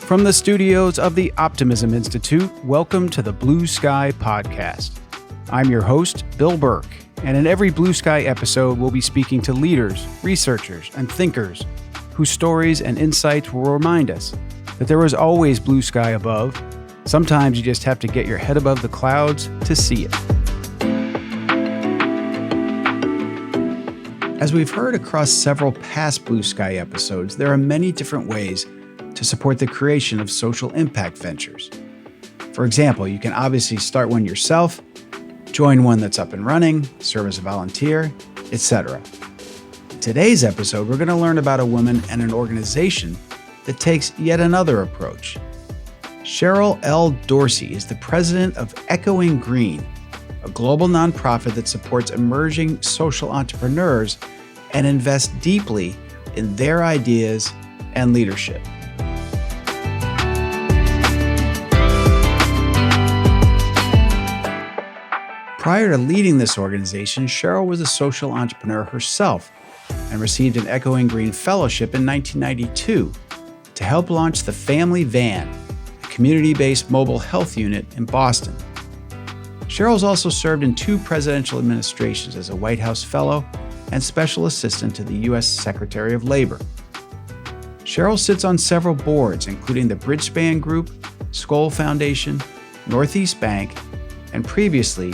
From the studios of the Optimism Institute, welcome to the Blue Sky Podcast. I'm your host, Bill Burke, and in every Blue Sky episode, we'll be speaking to leaders, researchers, and thinkers whose stories and insights will remind us that there is always blue sky above. Sometimes you just have to get your head above the clouds to see it. As we've heard across several past Blue Sky episodes, there are many different ways to support the creation of social impact ventures. For example, you can obviously start one yourself, join one that's up and running, serve as a volunteer, etc. In today's episode, we're going to learn about a woman and an organization that takes yet another approach. Cheryl L. Dorsey is the president of Echoing Green, a global nonprofit that supports emerging social entrepreneurs and invests deeply in their ideas and leadership. Prior to leading this organization, Cheryl was a social entrepreneur herself and received an Echoing Green Fellowship in 1992 to help launch the Family Van, a community-based mobile health unit in Boston. Cheryl's also served in 2 presidential administrations as a White House Fellow and Special Assistant to the U.S. Secretary of Labor. Cheryl sits on several boards, including the Bridgespan Group, Skoll Foundation, Northeast Bank, and previously,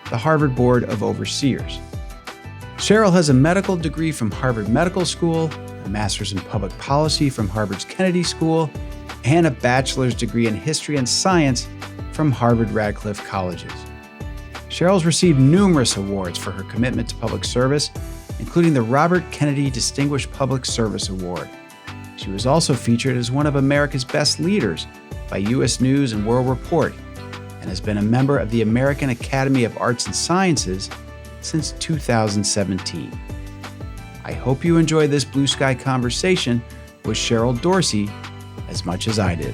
the Harvard Board of Overseers. Cheryl has a medical degree from Harvard Medical School, a master's in public policy from Harvard's Kennedy School, and a bachelor's degree in history and science from Harvard Radcliffe Colleges. Cheryl's received numerous awards for her commitment to public service, including the Robert Kennedy Distinguished Public Service Award. She was also featured as one of America's Best Leaders by U.S. News and World Report, and has been a member of the American Academy of Arts and Sciences since 2017. I hope you enjoy this Blue Sky conversation with Cheryl Dorsey as much as I did.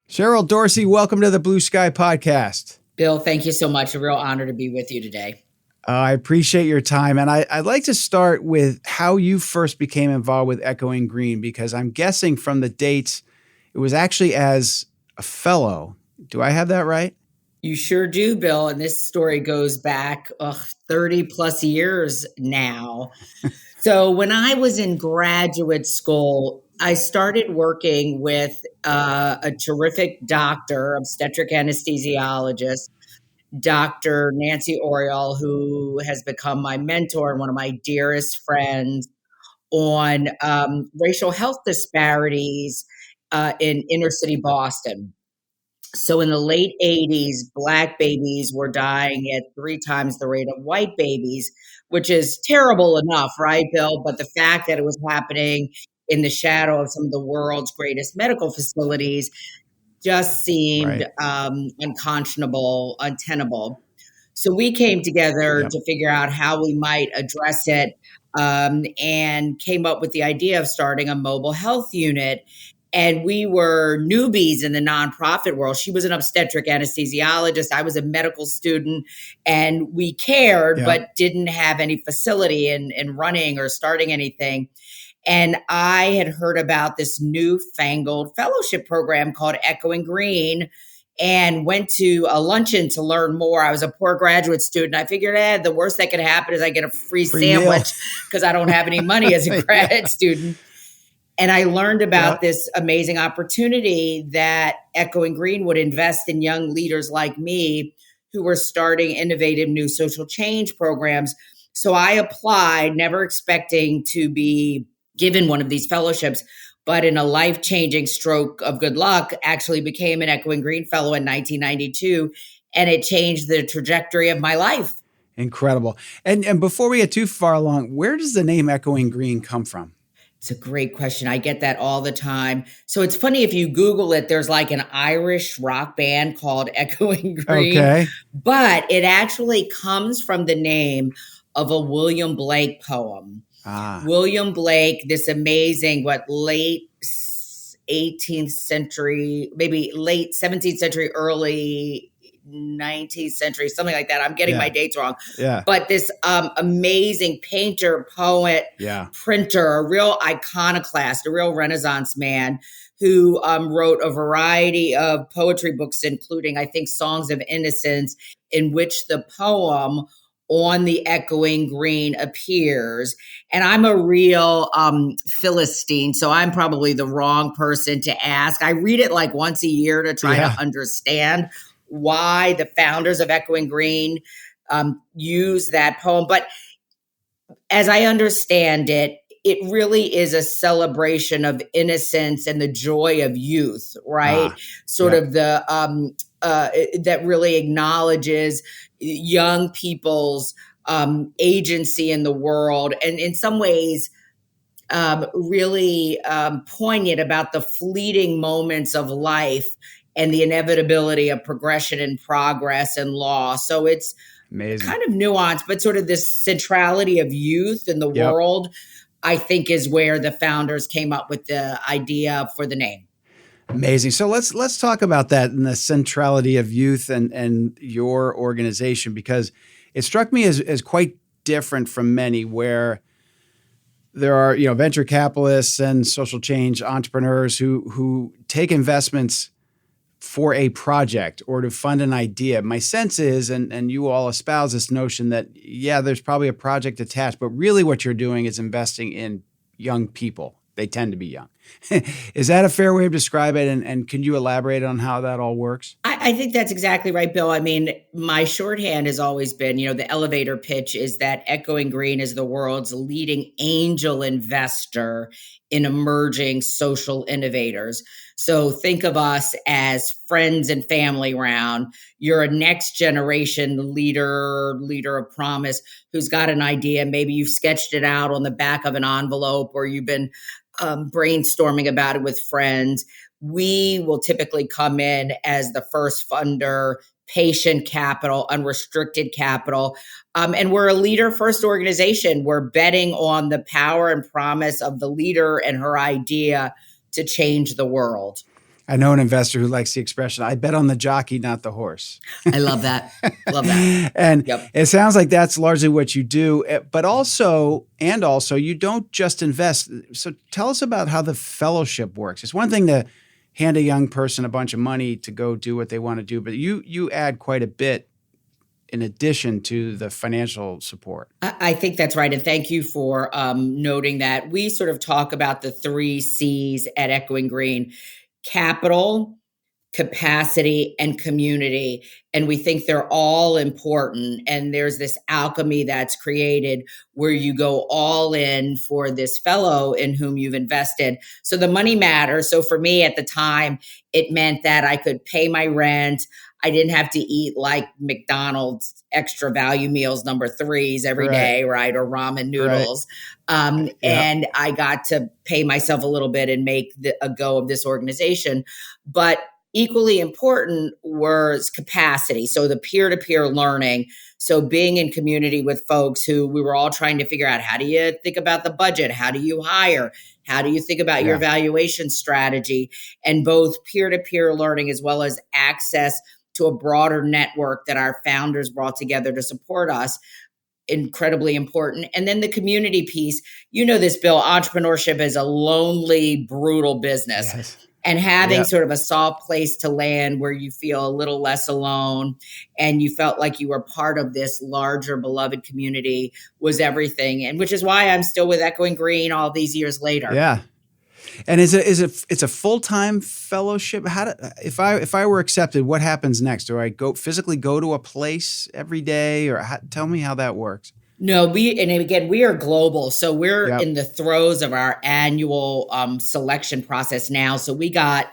Cheryl Dorsey, welcome to the Blue Sky Podcast. Bill, thank you so much. A real honor to be with you today. I appreciate your time. And I'd like to start with how you first became involved with Echoing Green, because I'm guessing from the dates, it was actually as a fellow. Do I have that right? You sure do, Bill. And this story goes back 30 plus years now. So when I was in graduate school, I started working with a terrific doctor, obstetric anesthesiologist, Dr. Nancy Oriole, who has become my mentor and one of my dearest friends, on racial health disparities in inner city Boston. So in the late 80s, Black babies were dying at 3 times the rate of white babies, which is terrible enough, right, Bill? But the fact that it was happening in the shadow of some of the world's greatest medical facilities just seemed unconscionable, untenable. So we came together to figure out how we might address it, and came up with the idea of starting a mobile health unit. And we were newbies in the nonprofit world. She was an obstetric anesthesiologist. I was a medical student, and we cared, but didn't have any facility in running or starting anything. And I had heard about this newfangled fellowship program called Echoing Green and went to a luncheon to learn more. I was a poor graduate student. I figured, the worst that could happen is I get a free sandwich because I don't have any money as a grad student. And I learned about this amazing opportunity that Echoing Green would invest in young leaders like me who were starting innovative new social change programs. So I applied, never expecting to be given one of these fellowships, but in a life-changing stroke of good luck, actually became an Echoing Green Fellow in 1992, and it changed the trajectory of my life. Incredible. And before we get too far along, where does the name Echoing Green come from? It's a great question. I get that all the time. So it's funny, if you Google it, there's like an Irish rock band called Echoing Green, but it actually comes from the name of a William Blake poem. William Blake, this amazing, late 18th century, maybe late 17th century, early 19th century, something like that. I'm getting my dates wrong. Yeah. But this amazing painter, poet, printer, a real iconoclast, a real Renaissance man who wrote a variety of poetry books, including, I think, Songs of Innocence, in which the poem On the Echoing Green appears. And I'm a real Philistine, so I'm probably the wrong person to ask. I read it like once a year to try to understand why the founders of Echoing Green use that poem. But as I understand it, it really is a celebration of innocence and the joy of youth, right? Sort of the that really acknowledges young people's agency in the world, and in some ways really poignant about the fleeting moments of life and the inevitability of progression and progress and loss. So it's amazing, kind of nuanced, but sort of this centrality of youth in the world, I think, is where the founders came up with the idea for the name. Amazing. So let's talk about that and the centrality of youth and your organization, because it struck me as quite different from many, where there are, venture capitalists and social change entrepreneurs who take investments for a project or to fund an idea. My sense is, and you all espouse this notion that, there's probably a project attached, but really what you're doing is investing in young people. They tend to be young. Is that a fair way of describing it? And can you elaborate on how that all works? I think that's exactly right, Bill. I mean, my shorthand has always been, the elevator pitch is that Echoing Green is the world's leading angel investor in emerging social innovators. So think of us as friends and family round. You're a next generation leader of promise who's got an idea. Maybe you've sketched it out on the back of an envelope, or you've been brainstorming about it with friends. We will typically come in as the first funder, patient capital, unrestricted capital. And we're a leader first organization. We're betting on the power and promise of the leader and her idea to change the world. I know an investor who likes the expression, I bet on the jockey, not the horse. I love that. Love that. And it sounds like that's largely what you do, but also you don't just invest. So tell us about how the fellowship works. It's one thing to hand a young person a bunch of money to go do what they want to do, but you add quite a bit in addition to the financial support. I think that's right. And thank you for noting that. We sort of talk about the 3 C's at Echoing Green: capital, capacity, and community. And we think they're all important. And there's this alchemy that's created where you go all in for this fellow in whom you've invested. So the money matters. So for me at the time, it meant that I could pay my rent. I didn't have to eat like McDonald's extra value meals number 3s every day, right? Or ramen noodles. And I got to pay myself a little bit and make a go of this organization. But equally important was capacity. So the peer-to-peer learning. So being in community with folks who we were all trying to figure out, how do you think about the budget? How do you hire? How do you think about your valuation strategy? And both peer-to-peer learning as well as access to a broader network that our founders brought together to support us, incredibly important. And then the community piece, this, Bill, entrepreneurship is a lonely, brutal business. Yes. And having sort of a soft place to land where you feel a little less alone and you felt like you were part of this larger beloved community was everything. And which is why I'm still with Echoing Green all these years later. Yeah. And it's a full-time fellowship? If I were accepted, what happens next? Do I physically go to a place every day, or tell me how that works? No, we are global. So we're in the throes of our annual selection process now. So we got,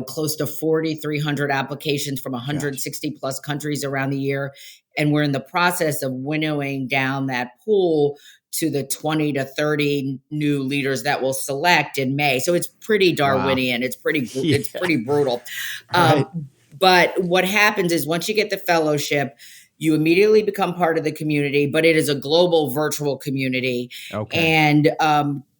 close to 4,300 applications from 160 plus countries around the year. And we're in the process of winnowing down that pool to the 20 to 30 new leaders that we'll select in May. So it's pretty Darwinian. Wow. It's pretty brutal. Right. But what happens is once you get the fellowship, you immediately become part of the community, but it is a global virtual community. Okay. And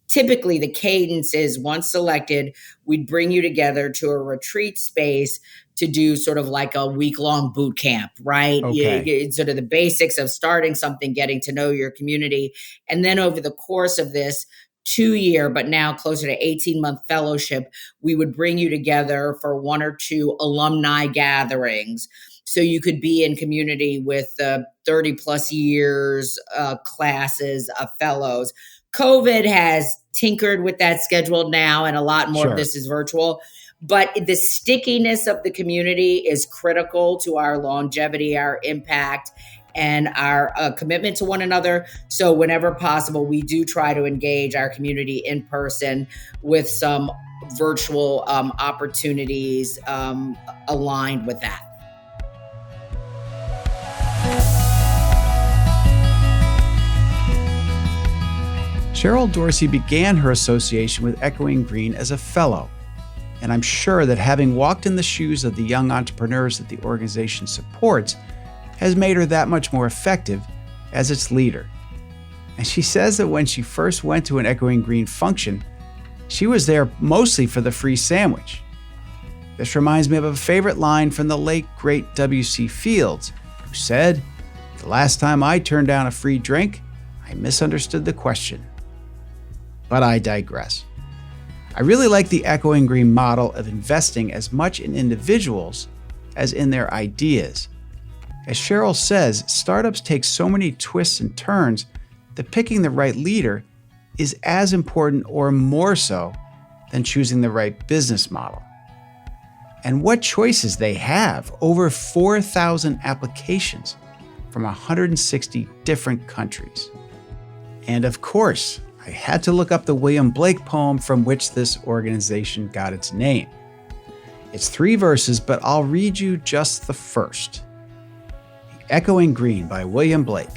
typically the cadence is, once selected, we'd bring you together to a retreat space to do sort of like a week-long boot camp, right? Okay. It's sort of the basics of starting something, getting to know your community. And then over the course of this 2 year, but now closer to 18-month fellowship, we would bring you together for 1 or 2 alumni gatherings. So you could be in community with 30 plus years classes of fellows. COVID has tinkered with that schedule now, and a lot more of Sure. this is virtual. But the stickiness of the community is critical to our longevity, our impact, and our commitment to one another. So whenever possible, we do try to engage our community in person with some virtual opportunities aligned with that. Cheryl Dorsey began her association with Echoing Green as a fellow, and I'm sure that having walked in the shoes of the young entrepreneurs that the organization supports has made her that much more effective as its leader. And she says that when she first went to an Echoing Green function, she was there mostly for the free sandwich. This reminds me of a favorite line from the late, great W.C. Fields, who said, "The last time I turned down a free drink, I misunderstood the question." But I digress. I really like the Echoing Green model of investing as much in individuals as in their ideas. As Cheryl says, startups take so many twists and turns that picking the right leader is as important or more so than choosing the right business model. And what choices they have, over 4,000 applications from 160 different countries. And of course, I had to look up the William Blake poem from which this organization got its name. It's 3 verses, but I'll read you just the first. Echoing Green by William Blake.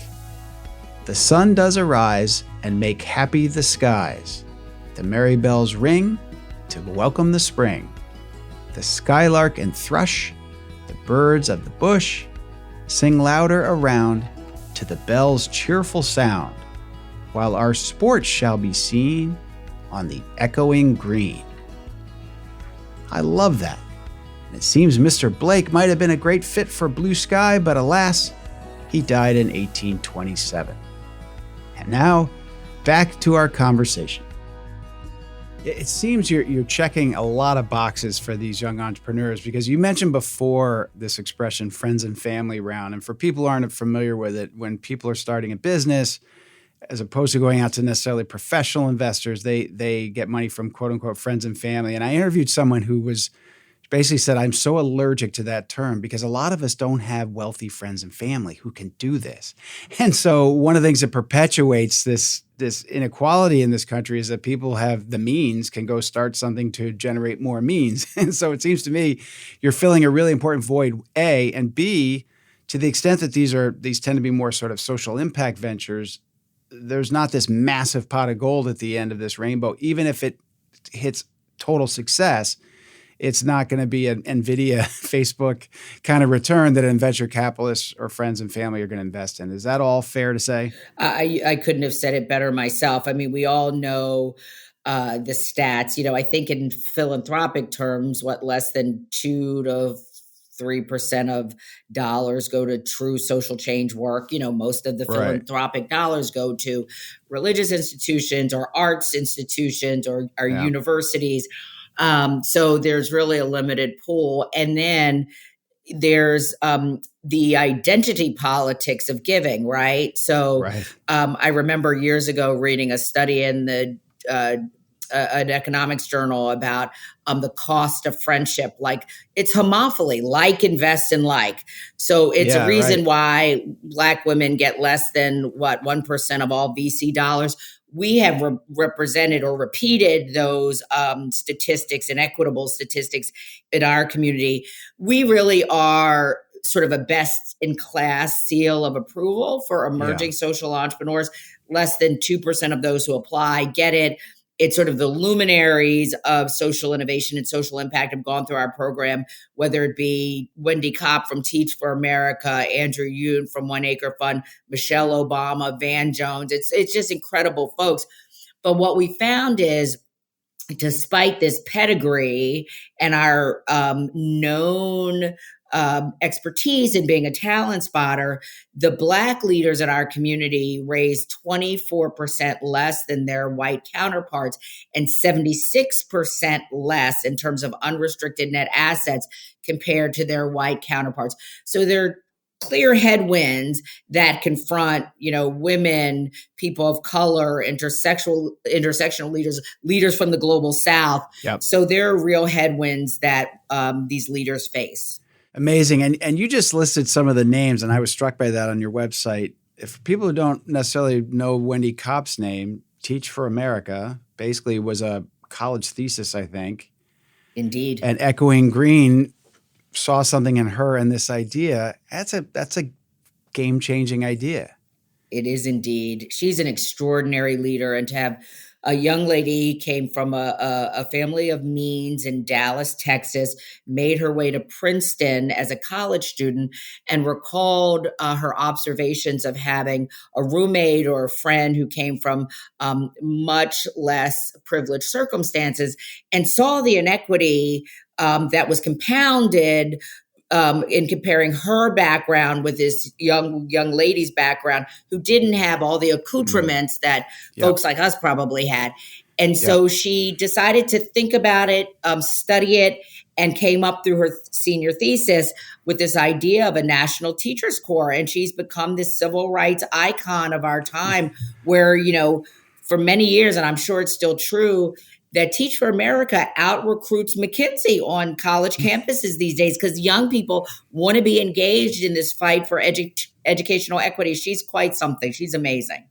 The sun does arise and make happy the skies. The merry bells ring to welcome the spring. The skylark and thrush, the birds of the bush, sing louder around to the bell's cheerful sound, while our sports shall be seen on the echoing green. I love that. And it seems Mr. Blake might have been a great fit for Blue Sky, but alas, he died in 1827. And now, back to our conversation. It seems you're checking a lot of boxes for these young entrepreneurs, because you mentioned before this expression, friends and family round. And for people who aren't familiar with it, when people are starting a business, as opposed to going out to necessarily professional investors, they get money from quote unquote friends and family. And I interviewed someone who was basically said, I'm so allergic to that term because a lot of us don't have wealthy friends and family who can do this. And so one of the things that perpetuates this inequality in this country is that people have the means, can go start something to generate more means. And so it seems to me you're filling a really important void, A, and B, to the extent that these tend to be more sort of social impact ventures, there's not this massive pot of gold at the end of this rainbow. Even if it hits total success, it's not going to be an NVIDIA, Facebook kind of return that venture capitalists or friends and family are going to invest in. Is that all fair to say? I couldn't have said it better myself. I mean, we all know the stats. You know, I think in philanthropic terms, less than 2 to 3% of dollars go to true social change work. You know, most of the philanthropic dollars go to religious institutions or arts institutions or universities. So there's really a limited pool. And then there's the identity politics of giving, right? So I remember years ago reading a study in the an economics journal about the cost of friendship. Like, it's homophily, like invests in like. So it's a reason why Black women get less than 1% of all VC dollars. We have represented or repeated those statistics and equitable statistics in our community. We really are sort of a best in class seal of approval for emerging social entrepreneurs. Less than 2% of those who apply get it. It's sort of the luminaries of social innovation and social impact have gone through our program, whether it be Wendy Kopp from Teach for America, Andrew Yoon from One Acre Fund, Michelle Obama, Van Jones. It's just incredible folks. But what we found is despite this pedigree and our known expertise in being a talent spotter, the Black leaders in our community raised 24% less than their white counterparts and 76% less in terms of unrestricted net assets compared to their white counterparts. So they're clear headwinds that confront, women, people of color, intersectional leaders from the global South. Yep. So there are real headwinds that these leaders face. Amazing. And you just listed some of the names, and I was struck by that on your website. If people who don't necessarily know Wendy Kopp's name, Teach for America basically was a college thesis, I think. Indeed. And Echoing Green saw something in her and this idea. That's a game-changing idea. It is indeed. She's an extraordinary leader, and to have a young lady came from a family of means in Dallas, Texas, made her way to Princeton as a college student, and recalled her observations of having a roommate or a friend who came from much less privileged circumstances, and saw the inequity that was compounded in comparing her background with this young lady's background, who didn't have all the accoutrements that folks like us probably had. And so she decided to think about it, study it, and came up through her senior thesis with this idea of a national teachers corps. And she's become this civil rights icon of our time, where, for many years, and I'm sure it's still true, that Teach for America out-recruits McKinsey on college campuses these days, because young people want to be engaged in this fight for educational equity. She's quite something. She's amazing.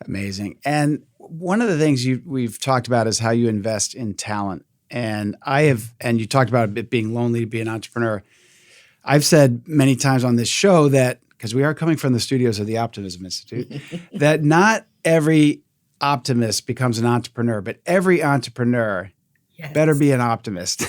Amazing. And one of the things we've talked about is how you invest in talent. And you talked about it being lonely to be an entrepreneur. I've said many times on this show that, because we are coming from the studios of the Optimism Institute, that not every optimist becomes an entrepreneur, but every entrepreneur better be an optimist,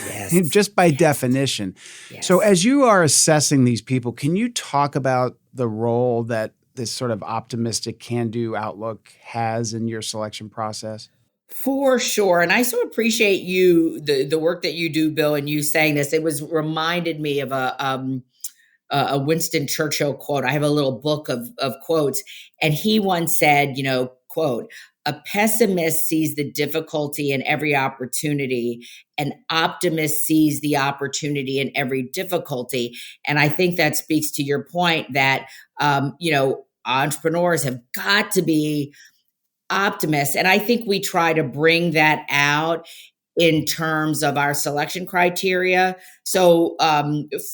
just by definition. Yes. So as you are assessing these people, can you talk about the role that this sort of optimistic can-do outlook has in your selection process? For sure. And I so appreciate the work that you do, Bill, and you saying this. It was reminded me of a Winston Churchill quote. I have a little book of quotes, and he once said, quote, "A pessimist sees the difficulty in every opportunity. An optimist sees the opportunity in every difficulty." And I think that speaks to your point that, entrepreneurs have got to be optimists. And I think we try to bring that out in terms of our selection criteria. So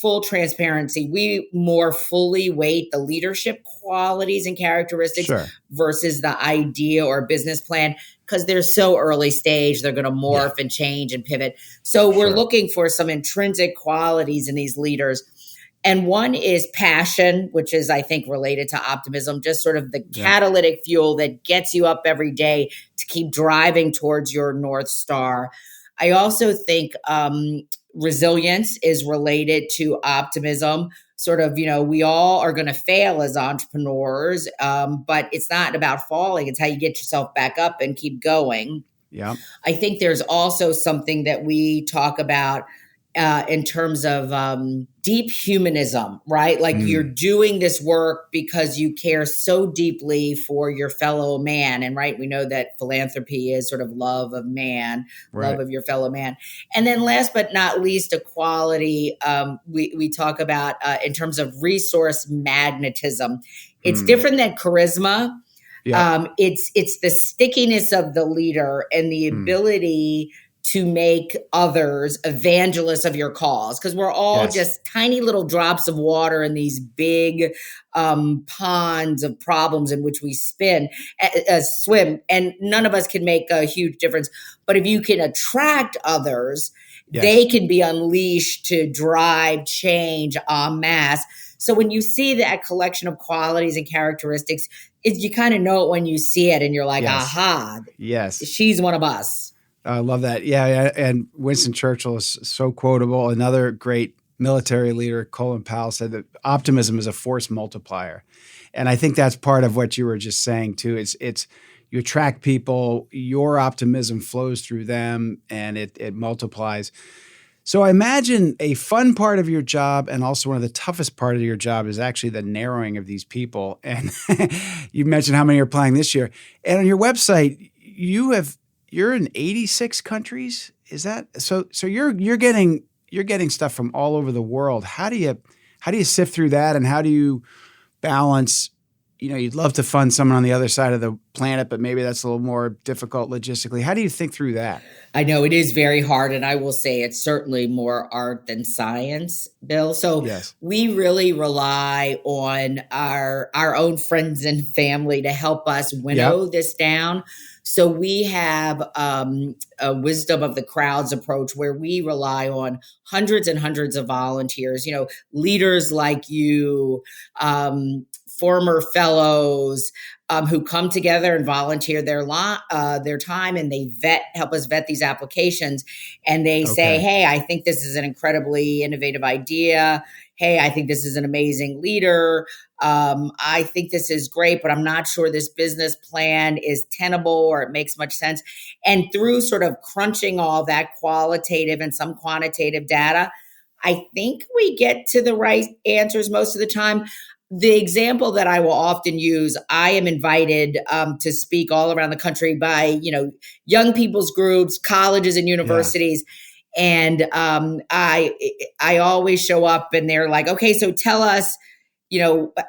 full transparency, we more fully weight the leadership qualities and characteristics versus the idea or business plan, because they're so early stage, they're going to morph and change and pivot. So we're looking for some intrinsic qualities in these leaders. And one is passion, which is, I think, related to optimism, just sort of the catalytic fuel that gets you up every day to keep driving towards your North Star. I also think resilience is related to optimism. Sort of, we all are going to fail as entrepreneurs, but it's not about falling. It's how you get yourself back up and keep going. Yeah. I think there's also something that we talk about in terms of deep humanism, right? Like you're doing this work because you care so deeply for your fellow man. And we know that philanthropy is sort of love of man, love of your fellow man. And then last but not least, equality, we talk about in terms of resource magnetism. It's different than charisma. It's the stickiness of the leader and the ability to make others evangelists of your cause, because we're all just tiny little drops of water in these big ponds of problems in which we swim, and none of us can make a huge difference. But if you can attract others, they can be unleashed to drive change en masse. So when you see that collection of qualities and characteristics, you kind of know it when you see it, and you're like, aha, she's one of us. I love that. Yeah. And Winston Churchill is so quotable. Another great military leader, Colin Powell, said that optimism is a force multiplier. And I think that's part of what you were just saying too. It's you attract people, your optimism flows through them, and it multiplies. So I imagine a fun part of your job and also one of the toughest part of your job is actually the narrowing of these people. And you mentioned how many are applying this year. And on your website, you're in 86 countries. Is that so? So you're getting stuff from all over the world. How do you sift through that, and how do you balance? You'd love to fund someone on the other side of the planet, but maybe that's a little more difficult logistically. How do you think through that? I know it is very hard, and I will say it's certainly more art than science, Bill. So Yes. we really rely on our own friends and family to help us winnow this down. So we have a wisdom of the crowds approach where we rely on hundreds and hundreds of volunteers, leaders like you, former fellows, who come together and volunteer their time, and they help us vet these applications. And they say, hey, I think this is an incredibly innovative idea. Hey, I think this is an amazing leader. I think this is great, but I'm not sure this business plan is tenable or it makes much sense. And through sort of crunching all that qualitative and some quantitative data, I think we get to the right answers most of the time. The example that I will often use, I am invited to speak all around the country by, young people's groups, colleges and universities. And I always show up and they're like, okay, so tell us,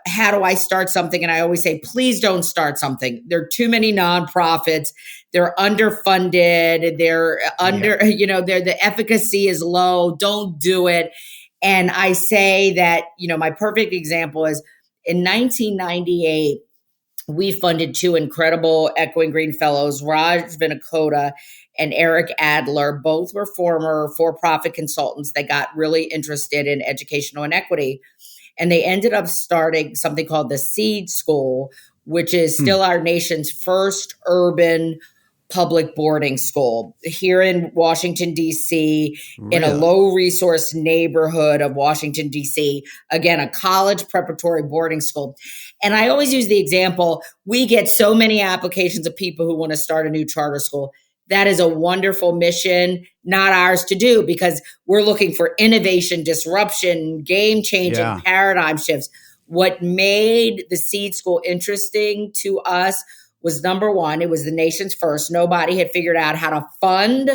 how do I start something? And I always say, please don't start something. There are too many nonprofits. They're underfunded. They're the efficacy is low. Don't do it. And I say that, my perfect example is in 1998, we funded two incredible Echoing Green Fellows, Raj Vinakota and Eric Adler. Both were former for-profit consultants that got really interested in educational inequity. And they ended up starting something called the Seed School, which is still our nation's first urban public boarding school here in Washington, D.C., in a low-resource neighborhood of Washington, D.C., again, a college preparatory boarding school. And I always use the example, we get so many applications of people who want to start a new charter school. That is a wonderful mission, not ours to do, because we're looking for innovation, disruption, game-changing paradigm shifts. What made the Seed School interesting to us was, number one, it was the nation's first. Nobody had figured out how to fund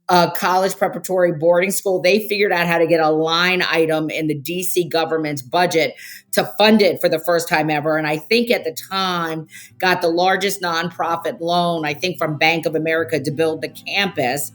a college preparatory boarding school. They figured out how to get a line item in the DC government's budget to fund it for the first time ever. And I think at the time got the largest nonprofit loan, I think from Bank of America, to build the campus.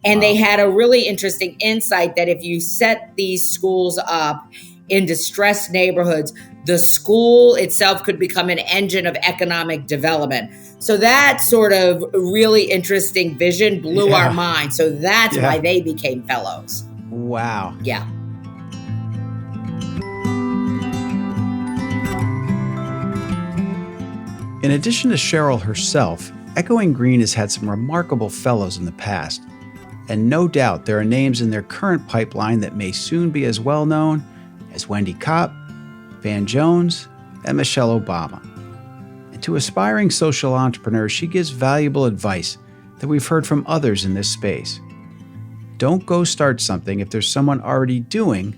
And they had a really interesting insight that if you set these schools up in distressed neighborhoods, the school itself could become an engine of economic development. So that sort of really interesting vision blew our mind. So that's why they became fellows. Wow. Yeah. In addition to Cheryl herself, Echoing Green has had some remarkable fellows in the past. And no doubt there are names in their current pipeline that may soon be as well known as Wendy Kopp, Van Jones, and Michelle Obama. And to aspiring social entrepreneurs, she gives valuable advice that we've heard from others in this space. Don't go start something if there's someone already doing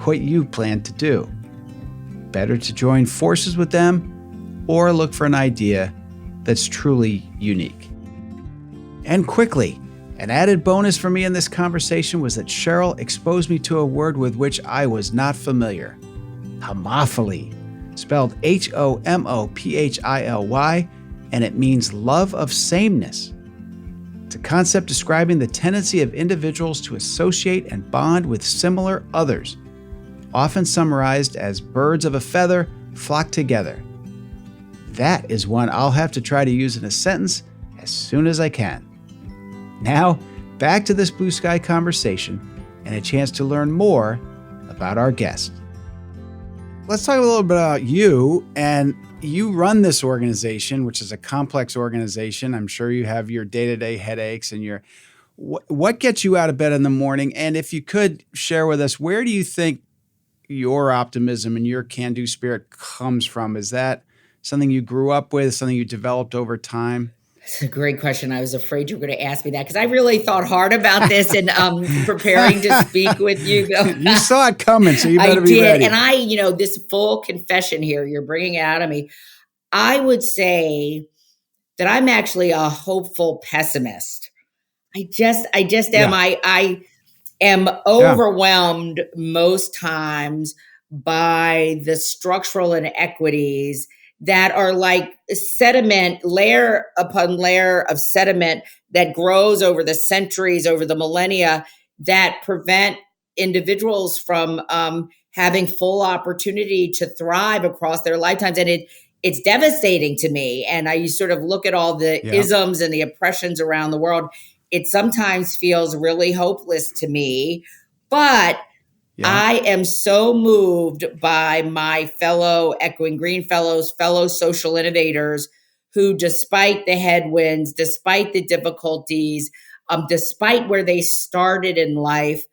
what you plan to do. Better to join forces with them or look for an idea that's truly unique. And quickly, an added bonus for me in this conversation was that Cheryl exposed me to a word with which I was not familiar. Homophily, spelled Homophily, and it means love of sameness. It's a concept describing the tendency of individuals to associate and bond with similar others, often summarized as birds of a feather flock together. That is one I'll have to try to use in a sentence as soon as I can. Now, back to this blue sky conversation and a chance to learn more about our guest. Let's talk a little bit about you. And you run this organization, which is a complex organization. I'm sure you have your day-to-day headaches and your what gets you out of bed in the morning. And if you could share with us, where do you think your optimism and your can-do spirit comes from? Is that something you grew up with, something you developed over time? It's a great question. I was afraid you were going to ask me that because I really thought hard about this and preparing to speak with you, Bill. You saw it coming, so you better I be did. ready. And this full confession here, you're bringing it out of me. I would say that I'm actually a hopeful pessimist. I just am. Yeah. I am Yeah. overwhelmed most times by the structural inequities that are like sediment, layer upon layer of sediment that grows over the centuries, over the millennia, that prevent individuals from having full opportunity to thrive across their lifetimes. And it's devastating to me. And I sort of look at all the Yeah. isms and the oppressions around the world. It sometimes feels really hopeless to me, but Yeah. I am so moved by my fellow Echoing Green Fellows, fellow social innovators who, despite the headwinds, despite the difficulties, despite where they started in life,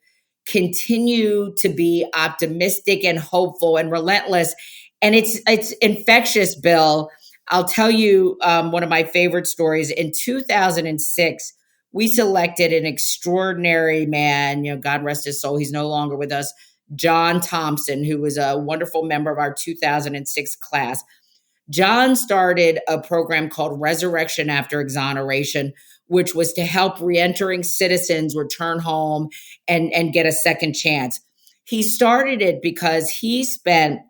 continue to be optimistic and hopeful and relentless. And it's infectious, Bill. I'll tell you one of my favorite stories. In 2006, we selected an extraordinary man, God rest his soul, he's no longer with us, John Thompson, who was a wonderful member of our 2006 class. John started a program called Resurrection After Exoneration, which was to help reentering citizens return home and get a second chance. He started it because he spent,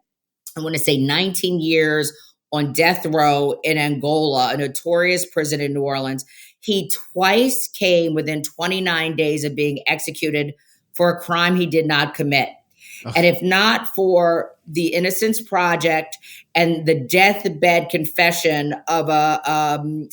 I want to say, 19 years on death row in Angola, a notorious prison in New Orleans. He twice came within 29 days of being executed for a crime he did not commit. And if not for the Innocence Project and the deathbed confession of a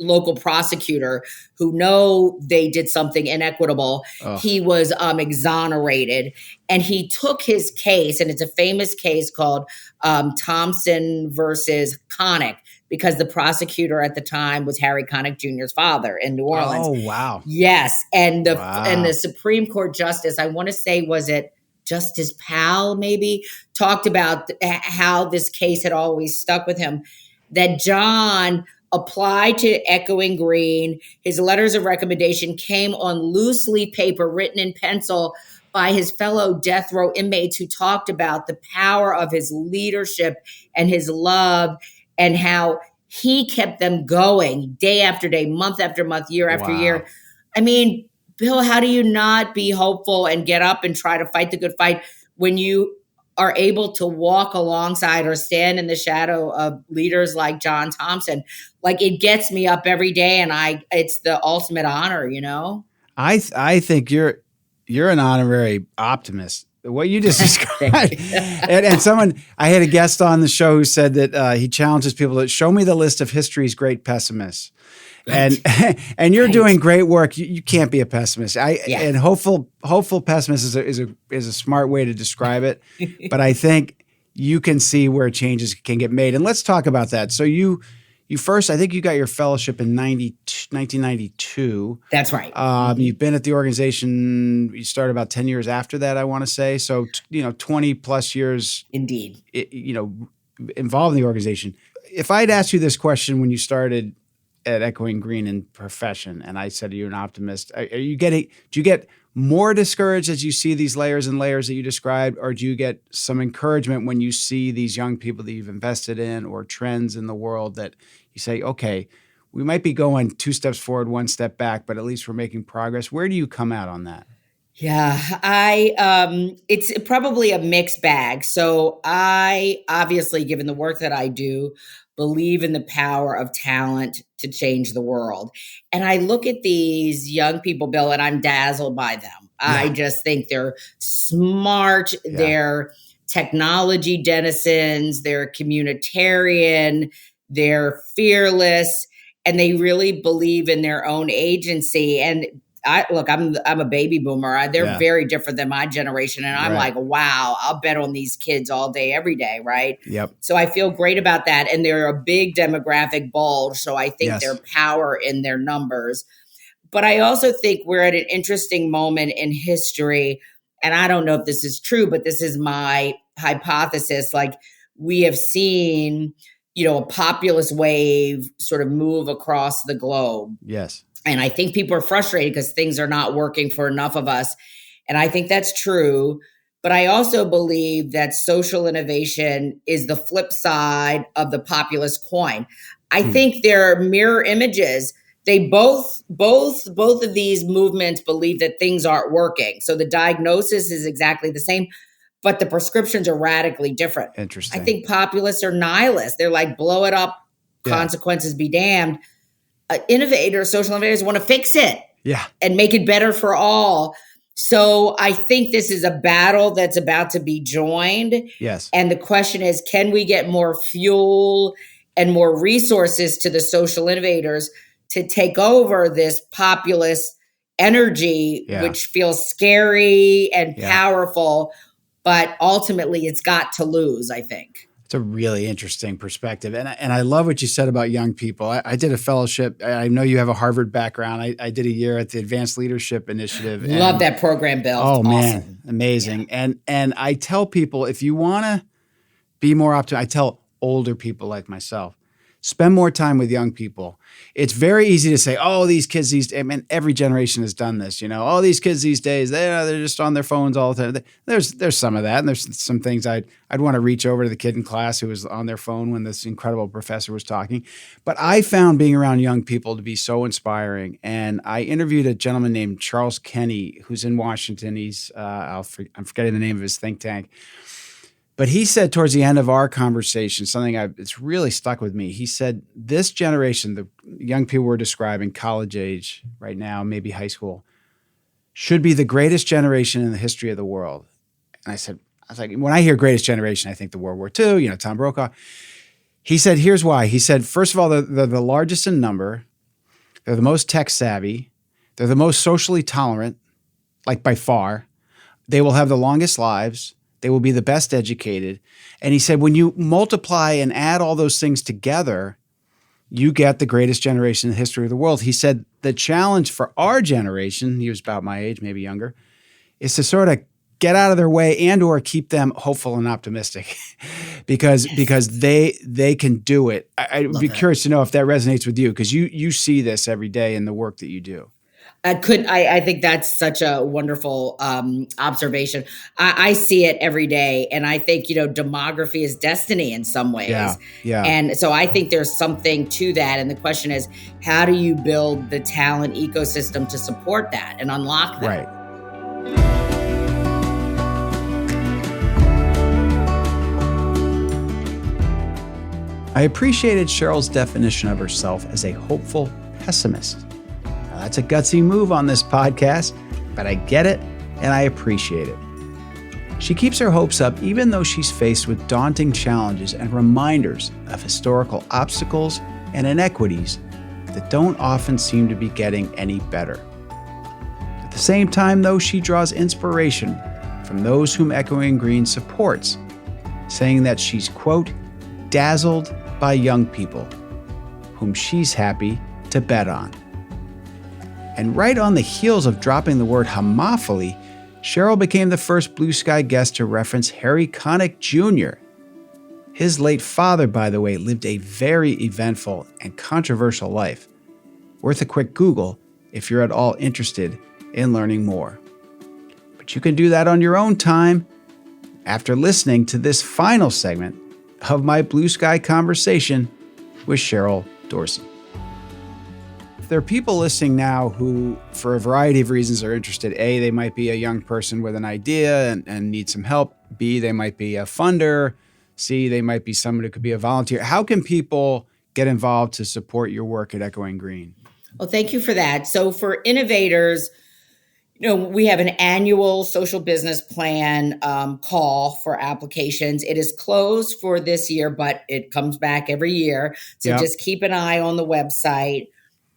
local prosecutor who know they did something inequitable, he was exonerated. And he took his case, and it's a famous case called Thompson versus Connick, because the prosecutor at the time was Harry Connick Jr.'s father in New Orleans. Oh, wow. Yes. And the Supreme Court Justice, I want to say, was it Justice Powell maybe, talked about how this case had always stuck with him, that John applied to Echoing Green. His letters of recommendation came on loose leaf paper written in pencil by his fellow death row inmates who talked about the power of his leadership and his love and how he kept them going day after day, month after month, year after year. I mean, Bill, how do you not be hopeful and get up and try to fight the good fight when you are able to walk alongside or stand in the shadow of leaders like John Thompson? Like, it gets me up every day, and it's the ultimate honor, I think you're an honorary optimist. What you just described, and someone, I had a guest on the show who said that he challenges people to show me the list of history's great pessimists, and you're doing great work. You can't be a pessimist. And hopeful pessimist is a smart way to describe it, but I think you can see where changes can get made, and let's talk about that. So you first, I think you got your fellowship in 1992. That's right. You've been at the organization, you started about 10 years after that, I want to say. So, 20 plus years. Indeed. Involved in the organization. If I'd asked you this question when you started at Echoing Green in profession, and I said you're an optimist, do you get more discouraged as you see these layers and layers that you described, or do you get some encouragement when you see these young people that you've invested in or trends in the world that you say, okay, we might be going 2 steps forward, 1 step back, but at least we're making progress? Where do you come out on that? Yeah, it's probably a mixed bag. So I obviously, given the work that I do, believe in the power of talent to change the world. And I look at these young people, Bill, and I'm dazzled by them. Yeah. I just think they're smart. Yeah. They're technology denizens. They're communitarian. They're fearless. And they really believe in their own agency. And I'm a baby boomer. They're very different than my generation. And I'm like, wow, I'll bet on these kids all day, every day. Right. Yep. So I feel great about that. And they're a big demographic bulge. So I think their power in their numbers. But I also think we're at an interesting moment in history. And I don't know if this is true, but this is my hypothesis. Like, we have seen a populist wave sort of move across the globe. Yes. And I think people are frustrated because things are not working for enough of us. And I think that's true. But I also believe that social innovation is the flip side of the populist coin. I think they're mirror images. They both of these movements believe that things aren't working. So the diagnosis is exactly the same, but the prescriptions are radically different. Interesting. I think populists are nihilists. They're like, blow it up, consequences be damned. Innovators, social innovators want to fix it and make it better for all. So I think this is a battle that's about to be joined. Yes. And the question is, can we get more fuel and more resources to the social innovators to take over this populist energy, which feels scary and powerful, but ultimately it's got to lose, I think. It's a really interesting perspective. And I love what you said about young people. I did a fellowship. I know you have a Harvard background. I did a year at the Advanced Leadership Initiative. Love that program, Bill. Oh, it's man. Awesome. Amazing. Yeah. And I tell people, if you want to be more optimistic, I tell older people like myself, spend more time with young people. It's very easy to say, oh, these kids these days, I mean, every generation has done this, oh, these kids these days, they're just on their phones all the time. There's some of that, and there's some things I'd want to reach over to the kid in class who was on their phone when this incredible professor was talking. But I found being around young people to be so inspiring. And I interviewed a gentleman named Charles Kenny, who's in Washington. He's I'm forgetting the name of his think tank. But he said towards the end of our conversation, something it's really stuck with me. He said, this generation, the young people we're describing, college age right now, maybe high school, should be the greatest generation in the history of the world. And I was like, when I hear greatest generation, I think the World War II, Tom Brokaw. He said, here's why. He said, first of all, they're the largest in number. They're the most tech savvy. They're the most socially tolerant, like by far. They will have the longest lives. They will be the best educated. And he said, when you multiply and add all those things together, you get the greatest generation in the history of the world. He said, the challenge for our generation, he was about my age, maybe younger, is to sort of get out of their way and or keep them hopeful and optimistic because they can do it. I'd be curious to know if that resonates with you, because you see this every day in the work that you do. I think that's such a wonderful observation. I see it every day. And I think, demography is destiny in some ways. Yeah. And so I think there's something to that. And the question is, how do you build the talent ecosystem to support that and unlock that? Right. I appreciated Cheryl's definition of herself as a hopeful pessimist. Now, that's a gutsy move on this podcast, but I get it and I appreciate it. She keeps her hopes up even though she's faced with daunting challenges and reminders of historical obstacles and inequities that don't often seem to be getting any better. At the same time, though, she draws inspiration from those whom Echoing Green supports, saying that she's, quote, dazzled by young people, whom she's happy to bet on. And right on the heels of dropping the word homophily, Cheryl became the first Blue Sky guest to reference Harry Connick Jr. His late father, by the way, lived a very eventful and controversial life. Worth a quick Google if you're at all interested in learning more. But you can do that on your own time after listening to this final segment of my Blue Sky conversation with Cheryl Dorsey. If there are people listening now who, for a variety of reasons, are interested, A, they might be a young person with an idea and need some help. B, they might be a funder. C, they might be someone who could be a volunteer. How can people get involved to support your work at Echoing Green? Well, thank you for that. So for Innovators, we have an annual social business plan call for applications. It is closed for this year, but it comes back every year. So just keep an eye on the website.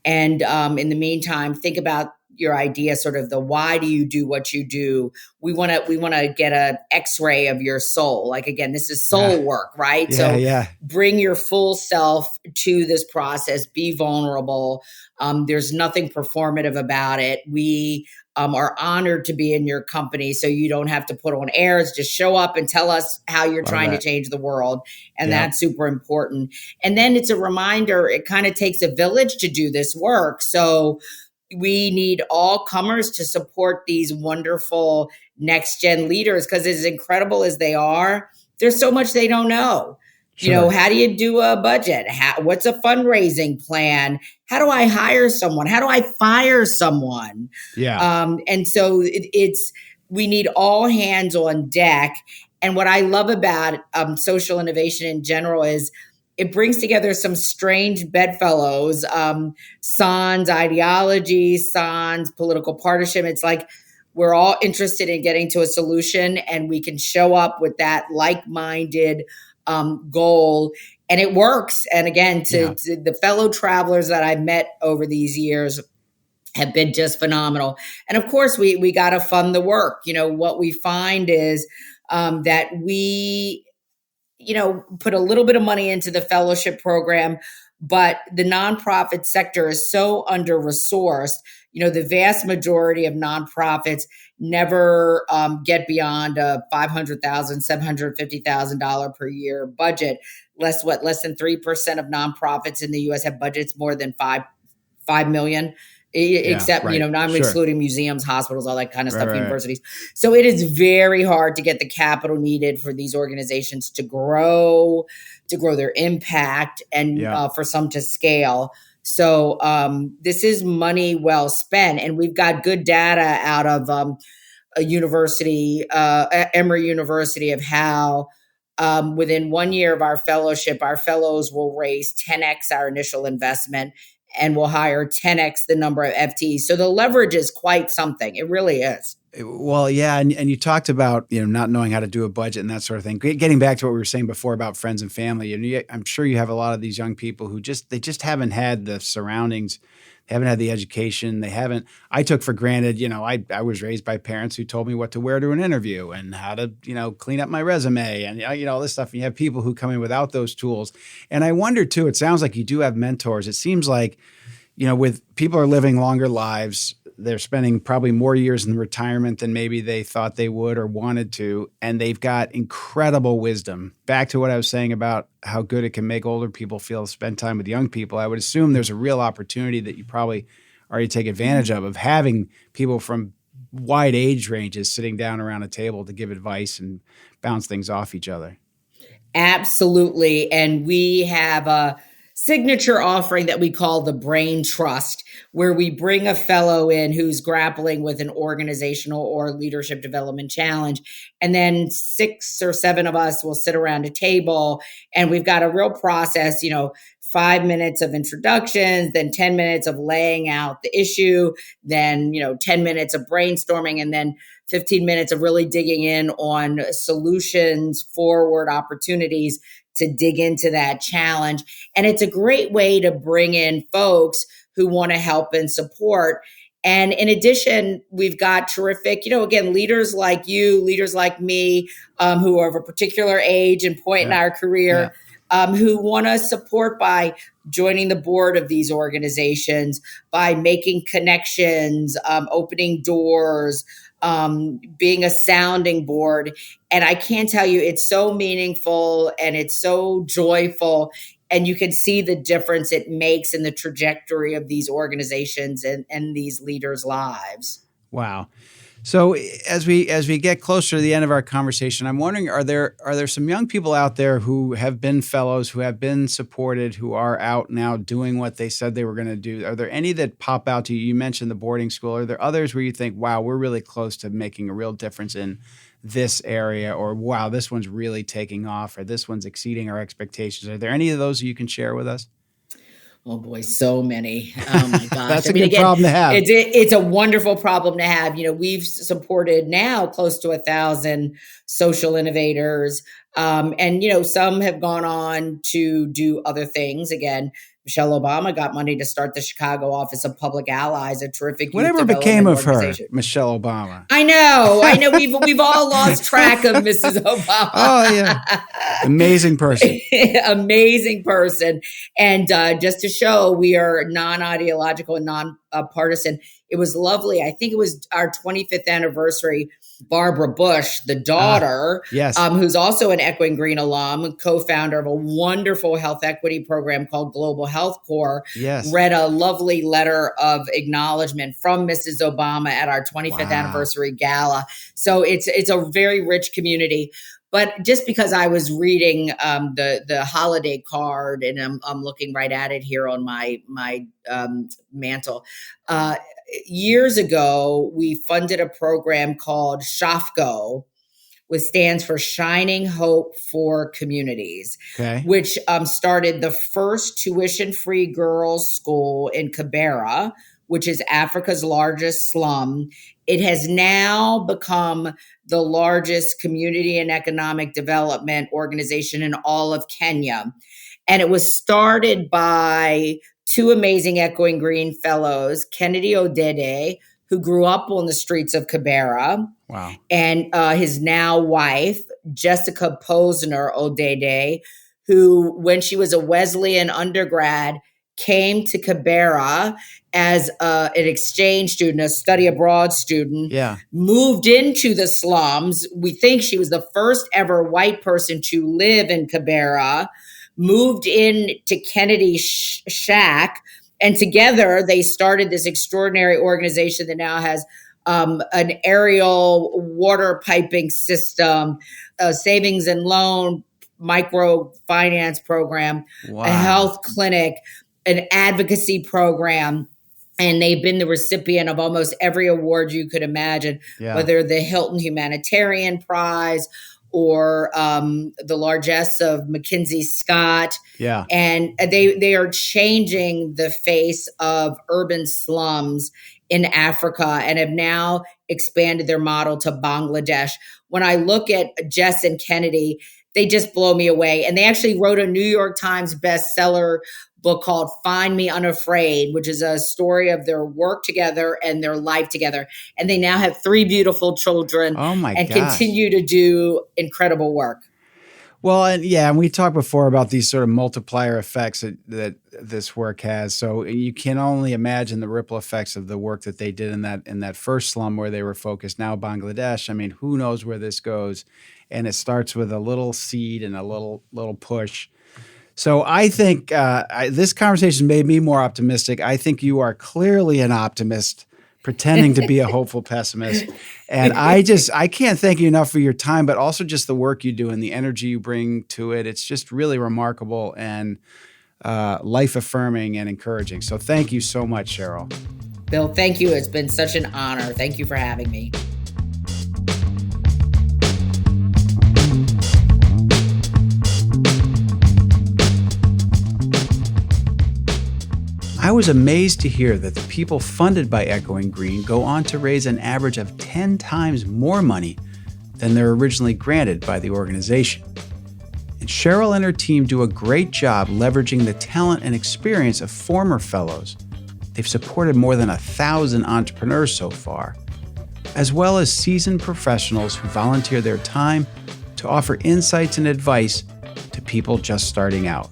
And in the meantime, think about your idea, sort of the why do you do what you do? We want to get a X-ray of your soul. Like, again, this is soul work, right? So Yeah. bring your full self to this process, be vulnerable. There's nothing performative about it. We are honored to be in your company, so you don't have to put on airs. Just show up and tell us how you're Love trying that. to change the world. And Yep. that's super important. And then it's a reminder, it kind of takes a village to do this work. So we need all comers to support these wonderful next gen leaders, because as incredible as they are, there's so much they don't know. Sure. You know, how do you do a budget? What's a fundraising plan? How do I hire someone? How do I fire someone? Yeah. And so we need all hands on deck. And what I love about social innovation in general is it brings together some strange bedfellows, sans ideology, sans political partisanship. It's like we're all interested in getting to a solution, and we can show up with that like-minded goal, and it works. And again, to the fellow travelers that I've met over these years have been just phenomenal. And of course, we got to fund the work. You know, what we find is that we, put a little bit of money into the fellowship program, but the nonprofit sector is so under-resourced. You know, the vast majority of nonprofits never get beyond a $500,000, $750,000 per year budget. Less than 3% of nonprofits in the U.S. have budgets more than $5 million. Except, right. I'm Sure. excluding museums, hospitals, all that kind of stuff, Right. universities. So it is very hard to get the capital needed for these organizations to grow their impact, and for some to scale. So this is money well spent. And we've got good data out of a university, Emory University, of how within 1 year of our fellowship, our fellows will raise 10x our initial investment, and will hire 10x the number of FTEs. So the leverage is quite something. It really is. Well, yeah. And you talked about, not knowing how to do a budget and that sort of thing. Getting back to what we were saying before about friends and family, and I'm sure you have a lot of these young people who they just haven't had the surroundings. They haven't had the education. I took for granted, I was raised by parents who told me what to wear to an interview and how to, clean up my resume and, all this stuff. And you have people who come in without those tools. And I wonder too, it sounds like you do have mentors. It seems like, with people are living longer lives, they're spending probably more years in retirement than maybe they thought they would or wanted to. And they've got incredible wisdom. Back to what I was saying about how good it can make older people feel to spend time with young people. I would assume there's a real opportunity that you probably already take advantage of having people from wide age ranges sitting down around a table to give advice and bounce things off each other. Absolutely. And we have a signature offering that we call the Brain Trust, where we bring a fellow in who's grappling with an organizational or leadership development challenge. And then 6 or 7 of us will sit around a table, and we've got a real process, 5 minutes of introductions, then 10 minutes of laying out the issue, then, 10 minutes of brainstorming, and then 15 minutes of really digging in on solutions, forward opportunities to dig into that challenge. And it's a great way to bring in folks who want to help and support. And in addition, we've got terrific, again, leaders like you, leaders like me, who are of a particular age and point in our career, who want to support by joining the board of these organizations, by making connections, opening doors, being a sounding board. And I can't tell you, it's so meaningful and it's so joyful. And you can see the difference it makes in the trajectory of these organizations and these leaders' lives. Wow. So as we get closer to the end of our conversation, I'm wondering, are there some young people out there who have been fellows, who have been supported, who are out now doing what they said they were going to do? Are there any that pop out to you? You mentioned the boarding school. Are there others where you think, wow, we're really close to making a real difference in this area, or wow, this one's really taking off, or this one's exceeding our expectations? Are there any of those you can share with us? Oh boy, so many. Oh my gosh. That's a good problem to have. It's a wonderful problem to have. We've supported now close to 1,000 social innovators. And some have gone on to do other things. Again, Michelle Obama got money to start the Chicago office of Public Allies, a terrific youth Whatever development became of her, organization. Michelle Obama? I know. We've all lost track of Mrs. Obama. Oh, yeah. Amazing person. Amazing person. And just to show we are non-ideological and non-partisan, it was lovely. I think it was our 25th anniversary. Barbara Bush, the daughter, yes. Who's also an Echoing Green alum, co-founder of a wonderful health equity program called Global Health Corps, yes. read a lovely letter of acknowledgement from Mrs. Obama at our 25th anniversary gala. So it's a very rich community. But just because I was reading the holiday card, and I'm looking right at it here on my mantle. Years ago, we funded a program called SHOFCO, which stands for Shining Hope for Communities, which started the first tuition-free girls' school in Kibera, which is Africa's largest slum. It has now become the largest community and economic development organization in all of Kenya. And it was started by two amazing Echoing Green fellows, Kennedy Odede, who grew up on the streets of Kibera, and his now wife, Jessica Posner Odede, who, when she was a Wesleyan undergrad, came to Kibera as an exchange student, a study abroad student, moved into the slums. We think she was the first ever white person to live in Kibera, moved in to Kennedy's shack, and together they started this extraordinary organization that now has an aerial water piping system, a savings and loan microfinance program, a health clinic, an advocacy program. And they've been the recipient of almost every award you could imagine, whether the Hilton Humanitarian Prize or the largesse of Mackenzie Scott. And they are changing the face of urban slums in Africa and have now expanded their model to Bangladesh. When I look at Jess and Kennedy, they just blow me away. And they actually wrote a New York Times bestseller book called Find Me Unafraid, which is a story of their work together and their life together. And they now have 3 beautiful children continue to do incredible work. Well, and we talked before about these sort of multiplier effects that this work has. So you can only imagine the ripple effects of the work that they did in that first slum where they were focused. Now Bangladesh, I mean, who knows where this goes? And it starts with a little seed and a little push. So I think this conversation made me more optimistic. I think you are clearly an optimist pretending to be a hopeful pessimist. And I can't thank you enough for your time, but also just the work you do and the energy you bring to it. It's just really remarkable and life-affirming and encouraging. So thank you so much, Cheryl. Bill, thank you. It's been such an honor. Thank you for having me. I was amazed to hear that the people funded by Echoing Green go on to raise an average of 10 times more money than they're originally granted by the organization. And Cheryl and her team do a great job leveraging the talent and experience of former fellows. They've supported more than 1,000 entrepreneurs so far, as well as seasoned professionals who volunteer their time to offer insights and advice to people just starting out.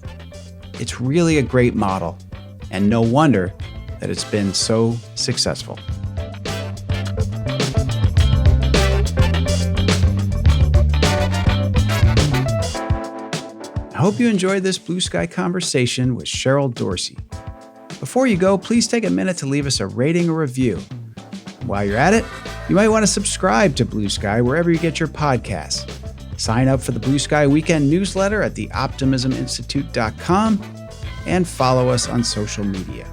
It's really a great model. And no wonder that it's been so successful. I hope you enjoyed this Blue Sky conversation with Cheryl Dorsey. Before you go, please take a minute to leave us a rating or review. While you're at it, you might want to subscribe to Blue Sky wherever you get your podcasts. Sign up for the Blue Sky Weekend newsletter at theoptimisminstitute.com and follow us on social media.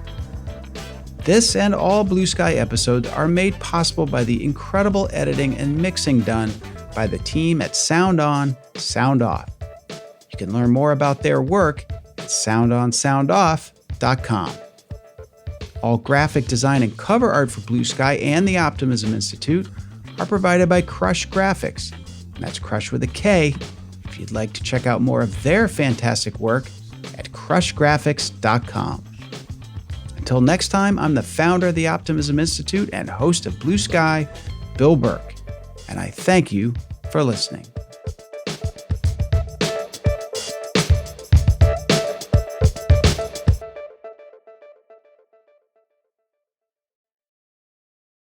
This and all Blue Sky episodes are made possible by the incredible editing and mixing done by the team at Sound On, Sound Off. You can learn more about their work at soundonsoundoff.com. All graphic design and cover art for Blue Sky and the Optimism Institute are provided by Crush Graphics. And that's Crush with a K. If you'd like to check out more of their fantastic work, at crushgraphics.com. Until next time, I'm the founder of the Optimism Institute and host of Blue Sky, Bill Burke, and I thank you for listening.